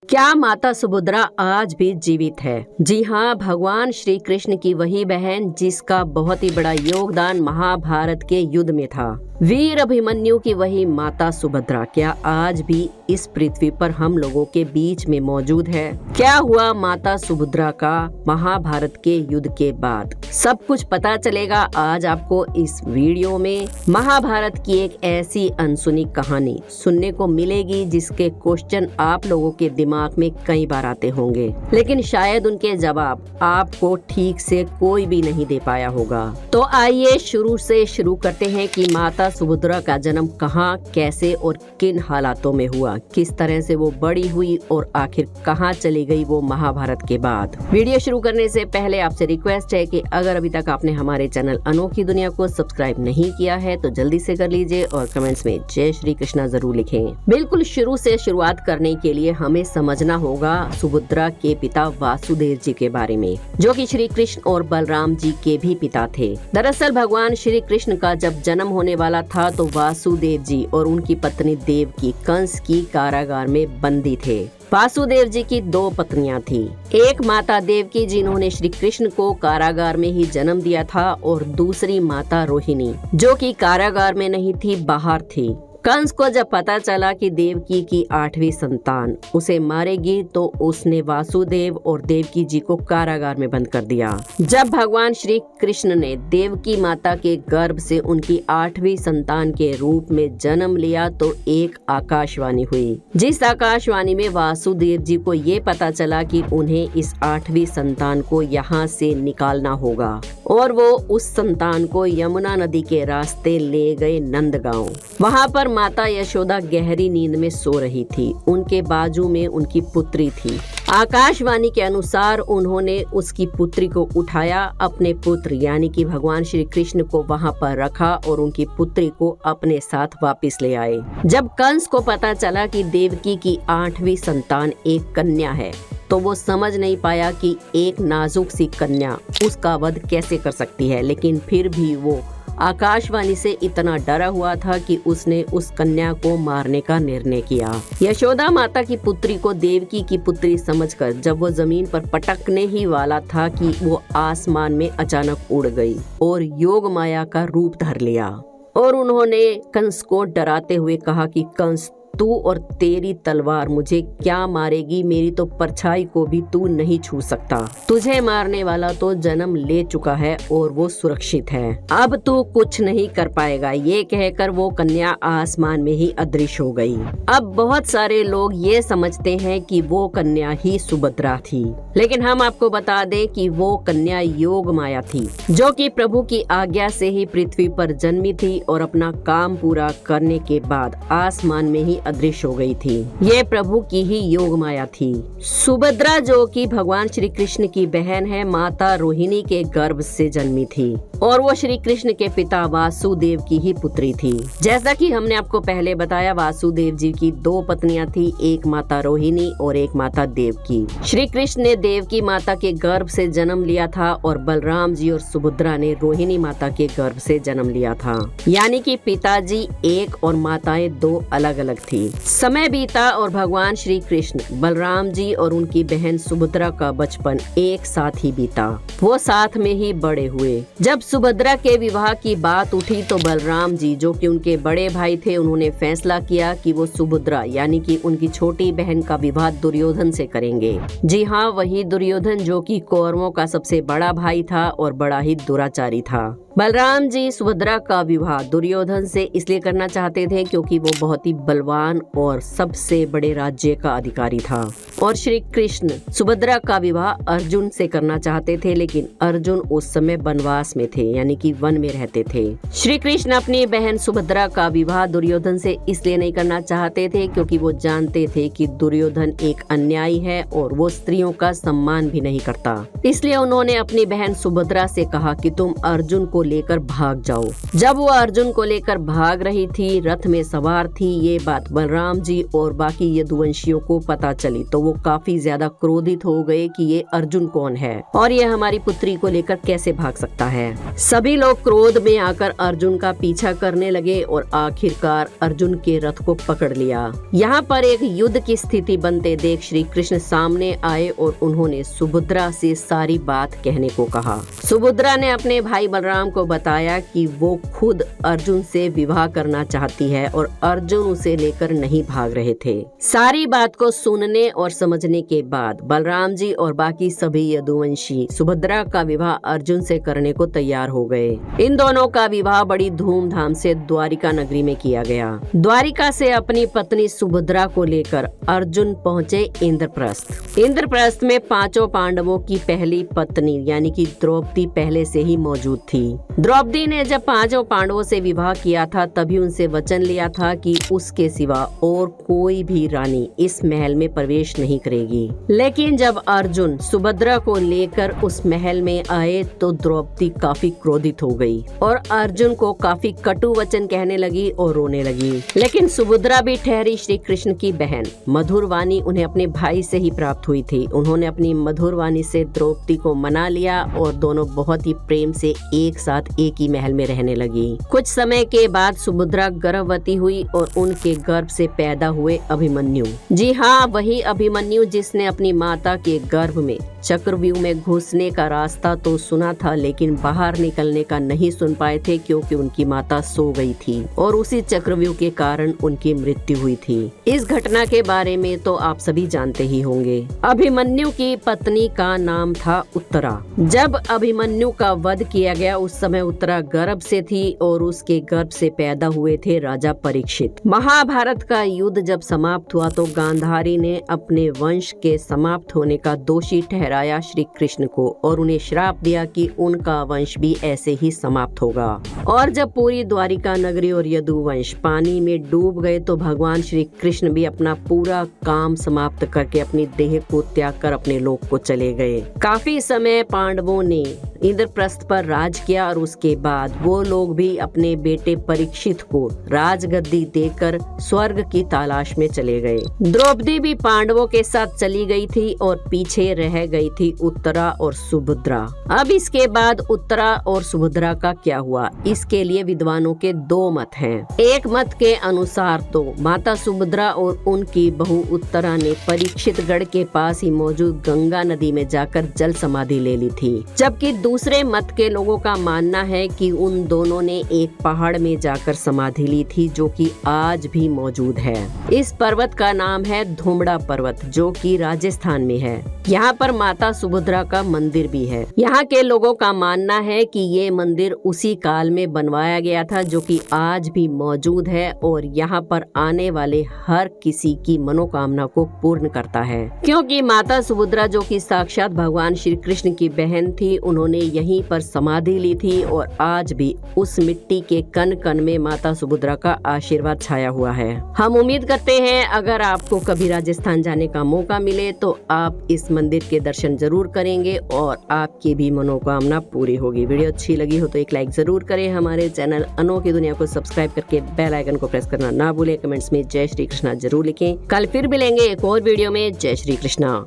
क्या माता सुभद्रा आज भी जीवित है? जी हाँ, भगवान श्री कृष्ण की वही बहन जिसका बहुत ही बड़ा योगदान महाभारत के युद्ध में था। वीर अभिमन्यु की वही माता सुभद्रा क्या आज भी इस पृथ्वी पर हम लोगों के बीच में मौजूद है? क्या हुआ माता सुभद्रा का महाभारत के युद्ध के बाद? सब कुछ पता चलेगा आज आपको इस वीडियो में। महाभारत की एक ऐसी अनसुनी कहानी सुनने को मिलेगी जिसके क्वेश्चन आप लोगों के दिमाग में कई बार आते होंगे, लेकिन शायद उनके जवाब आपको ठीक से कोई भी नहीं दे पाया होगा। तो आइए शुरू करते हैं कि माता सुभद्रा का जन्म कहाँ, कैसे और किन हालातों में हुआ, किस तरह से वो बड़ी हुई और आखिर कहाँ चली गई वो महाभारत के बाद। वीडियो शुरू करने से पहले आपसे रिक्वेस्ट है कि अगर अभी तक आपने हमारे चैनल अनोखी दुनिया को सब्सक्राइब नहीं किया है तो जल्दी से कर लीजिए और कमेंट्स में जय श्री कृष्णा जरूर लिखें। बिल्कुल शुरू से शुरुआत करने के लिए हमें समझना होगा सुभद्रा के पिता वासुदेव जी के बारे में, जो कि श्री कृष्ण और बलराम जी के भी पिता थे। दरअसल भगवान श्री कृष्ण का जब जन्म होने वाला था तो वासुदेव जी और उनकी पत्नी देवकी कंस की कारागार में बंदी थे। वासुदेव जी की दो पत्नियां थी, एक माता देवकी जिन्होंने श्री कृष्ण को कारागार में ही जन्म दिया था और दूसरी माता रोहिणी जो कि कारागार में नहीं थी, बाहर थी। कंस को जब पता चला कि देवकी की 8वीं संतान उसे मारेगी तो उसने वासुदेव और देवकी जी को कारागार में बंद कर दिया। जब भगवान श्री कृष्ण ने देवकी माता के गर्भ से उनकी 8वीं संतान के रूप में जन्म लिया तो एक आकाशवाणी हुई, जिस आकाशवाणी में वासुदेव जी को ये पता चला कि उन्हें इस 8वीं संतान को यहाँ से निकालना होगा और वो उस संतान को यमुना नदी के रास्ते ले गए नंदगांव। वहाँ पर माता यशोदा गहरी नींद में सो रही थी, उनके बाजू में उनकी पुत्री थी। आकाशवाणी के अनुसार उन्होंने उसकी पुत्री को उठाया, अपने पुत्र यानी कि भगवान श्री कृष्ण को वहां पर रखा और उनकी पुत्री को अपने साथ वापस ले आए। जब कंस को पता चला कि देवकी की 8वीं संतान एक कन्या है तो वो समझ नहीं पाया कि एक नाजुक सी कन्या उसका वध कैसे कर सकती है, लेकिन फिर भी वो आकाशवाणी से इतना डरा हुआ था कि उसने उस कन्या को मारने का निर्णय किया। यशोदा माता की पुत्री को देवकी की पुत्री समझकर जब वो जमीन पर पटकने ही वाला था कि वो आसमान में अचानक उड़ गई और योग माया का रूप धर लिया और उन्होंने कंस को डराते हुए कहा कि कंस, तू और तेरी तलवार मुझे क्या मारेगी, मेरी तो परछाई को भी तू नहीं छू सकता। तुझे मारने वाला तो जन्म ले चुका है और वो सुरक्षित है, अब तू कुछ नहीं कर पाएगा। ये कहकर वो कन्या आसमान में ही अदृश्य हो गई। अब बहुत सारे लोग ये समझते हैं कि वो कन्या ही सुभद्रा थी, लेकिन हम आपको बता दें कि वो कन्या योग माया थी, जो कि प्रभु की आज्ञा से ही पृथ्वी पर जन्मी थी और अपना काम पूरा करने के बाद आसमान में ही अदृश्य हो गई थी। ये प्रभु की ही योग माया थी। सुभद्रा जो कि भगवान श्री कृष्ण की बहन है, माता रोहिणी के गर्भ से जन्मी थी और वो श्री कृष्ण के पिता वासुदेव की ही पुत्री थी। जैसा कि हमने आपको पहले बताया, वासुदेव जी की दो पत्नियां थी, एक माता रोहिणी और एक माता देवकी। श्री कृष्ण ने देवकी माता के गर्भ से जन्म लिया था और बलराम जी और सुभद्रा ने रोहिणी माता के गर्भ से जन्म लिया था, यानी कि पिताजी एक और माताएं दो अलग अलग थी। समय बीता और भगवान श्री कृष्ण, बलराम जी और उनकी बहन सुभद्रा का बचपन एक साथ ही बीता। वो साथ में ही बड़े हुए। जब सुभद्रा के विवाह की बात उठी तो बलराम जी जो कि उनके बड़े भाई थे, उन्होंने फैसला किया कि वो सुभद्रा यानी कि उनकी छोटी बहन का विवाह दुर्योधन से करेंगे। जी हाँ, वही दुर्योधन जो कि कौरवों का सबसे बड़ा भाई था और बड़ा ही दुराचारी था। बलराम जी सुभद्रा का विवाह दुर्योधन से इसलिए करना चाहते थे क्योंकि वो बहुत ही बलवान और सबसे बड़े राज्य का अधिकारी था, और श्री कृष्ण सुभद्रा का विवाह अर्जुन से करना चाहते थे, लेकिन अर्जुन उस समय वनवास में थे, यानी कि वन में रहते थे। श्री कृष्ण अपनी बहन सुभद्रा का विवाह दुर्योधन से इसलिए नहीं करना चाहते थे क्योंकि वो जानते थे कि दुर्योधन एक अन्यायी है और वो स्त्रियों का सम्मान भी नहीं करता। इसलिए उन्होंने अपनी बहन सुभद्रा से कहा कि तुम अर्जुन को लेकर भाग जाओ। जब वो अर्जुन को लेकर भाग रही थी, रथ में सवार थी, ये बात बलराम जी और बाकी यदुवंशियों को पता चली तो वो वो काफी ज्यादा क्रोधित हो गए कि ये अर्जुन कौन है और ये हमारी पुत्री को लेकर कैसे भाग सकता है। सभी लोग क्रोध में आकर अर्जुन का पीछा करने लगे और आखिरकार अर्जुन के रथ को पकड़ लिया। यहाँ पर एक युद्ध की स्थिति बनते देख श्री कृष्ण सामने आए और उन्होंने सुभद्रा से सारी बात कहने को कहा। सुभद्रा ने अपने भाई बलराम को बताया कि वो खुद अर्जुन से विवाह करना चाहती है और अर्जुन उसे लेकर नहीं भाग रहे थे। सारी बात को सुनने और समझने के बाद बलराम जी और बाकी सभी यदुवंशी सुभद्रा का विवाह अर्जुन से करने को तैयार हो गए। इन दोनों का विवाह बड़ी धूमधाम से द्वारिका नगरी में किया गया। द्वारिका से अपनी पत्नी सुभद्रा को लेकर अर्जुन पहुँचे इंद्रप्रस्थ। इंद्रप्रस्थ में पांचों पांडवों की पहली पत्नी यानी कि द्रौपदी पहले से ही मौजूद थी। द्रौपदी ने जब पांचों पांडवों से विवाह किया था तभी उनसे वचन लिया था कि उसके सिवा और कोई भी रानी इस महल में प्रवेश नहीं करेगी। लेकिन जब अर्जुन सुभद्रा को लेकर उस महल में आए तो द्रौपदी काफी क्रोधित हो गई और अर्जुन को काफी कटु वचन कहने लगी और रोने लगी। लेकिन सुभद्रा भी ठहरी श्री कृष्ण की बहन। मधुर वाणी उन्हें अपने भाई से ही प्राप्त हुई थी। उन्होंने अपनी मधुर वाणी से द्रौपदी को मना लिया और दोनों बहुत ही प्रेम से एक साथ एक ही महल में रहने लगी। कुछ समय के बाद सुभद्रा गर्भवती हुई और उनके गर्भ से पैदा हुए अभिमन्यु। जी हाँ, वही अभिमन्यु जिसने अपनी माता के गर्भ में चक्रव्यूह में घुसने का रास्ता तो सुना था लेकिन बाहर निकलने का नहीं सुन पाए थे क्योंकि उनकी माता सो गई थी और उसी चक्रव्यूह के कारण उनकी मृत्यु हुई थी। इस घटना के बारे में तो आप सभी जानते ही होंगे। अभिमन्यु की पत्नी का नाम था उत्तरा। जब अभिमन्यु का वध किया गया उस समय उत्तरा गर्भ से थी और उसके गर्भ से पैदा हुए थे राजा परीक्षित। महाभारत का युद्ध जब समाप्त हुआ तो गांधारी ने अपने वंश के समाप्त होने का दोषी ठहराया श्री कृष्ण को और उन्हें श्राप दिया कि उनका वंश भी ऐसे ही समाप्त होगा। और जब पूरी द्वारिका नगरी और यदुवंश पानी में डूब गए तो भगवान श्री कृष्ण भी अपना पूरा काम समाप्त करके अपनी देह को त्याग कर अपने लोक को चले गए। काफी समय पांडवों ने इंद्रप्रस्थ पर राज किया और उसके बाद वो लोग भी अपने बेटे परीक्षित को राजगद्दी देकर स्वर्ग की तलाश में चले गए। द्रौपदी भी पांडवों के साथ चली गई थी और पीछे रह गई थी उत्तरा और सुभद्रा। अब इसके बाद उत्तरा और सुभद्रा का क्या हुआ, इसके लिए विद्वानों के दो मत हैं। एक मत के अनुसार तो माता सुभद्रा और उनकी बहू उत्तरा ने परीक्षित गढ़ के पास ही मौजूद गंगा नदी में जाकर जल समाधि ले ली थी, जबकि दूसरे मत के लोगों का मानना है कि उन दोनों ने एक पहाड़ में जाकर समाधि ली थी जो कि आज भी मौजूद है। इस पर्वत का नाम है धुमड़ा पर्वत जो कि राजस्थान में है। यहाँ पर माता सुभद्रा का मंदिर भी है। यहाँ के लोगों का मानना है कि ये मंदिर उसी काल में बनवाया गया था जो कि आज भी मौजूद है और यहाँ पर आने वाले हर किसी की मनोकामना को पूर्ण करता है। क्योंकि माता सुभद्रा जो कि साक्षात भगवान श्री कृष्ण की बहन थी, उन्होंने यहीं पर समाधि ली थी और आज भी उस मिट्टी के कण कण में माता सुभद्रा का आशीर्वाद छाया हुआ है। हम उम्मीद करते हैं अगर आपको कभी राजस्थान जाने का मौका मिले तो आप इस मंदिर के दर्शन जरूर करेंगे और आपकी भी मनोकामना पूरी होगी। वीडियो अच्छी लगी हो तो एक लाइक जरूर करें। हमारे चैनल अनोखी दुनिया को सब्सक्राइब करके बेल आइकन को प्रेस करना ना भूलें। कमेंट्स में जय श्री कृष्णा जरूर लिखें। कल फिर मिलेंगे एक और वीडियो में। जय श्री कृष्णा।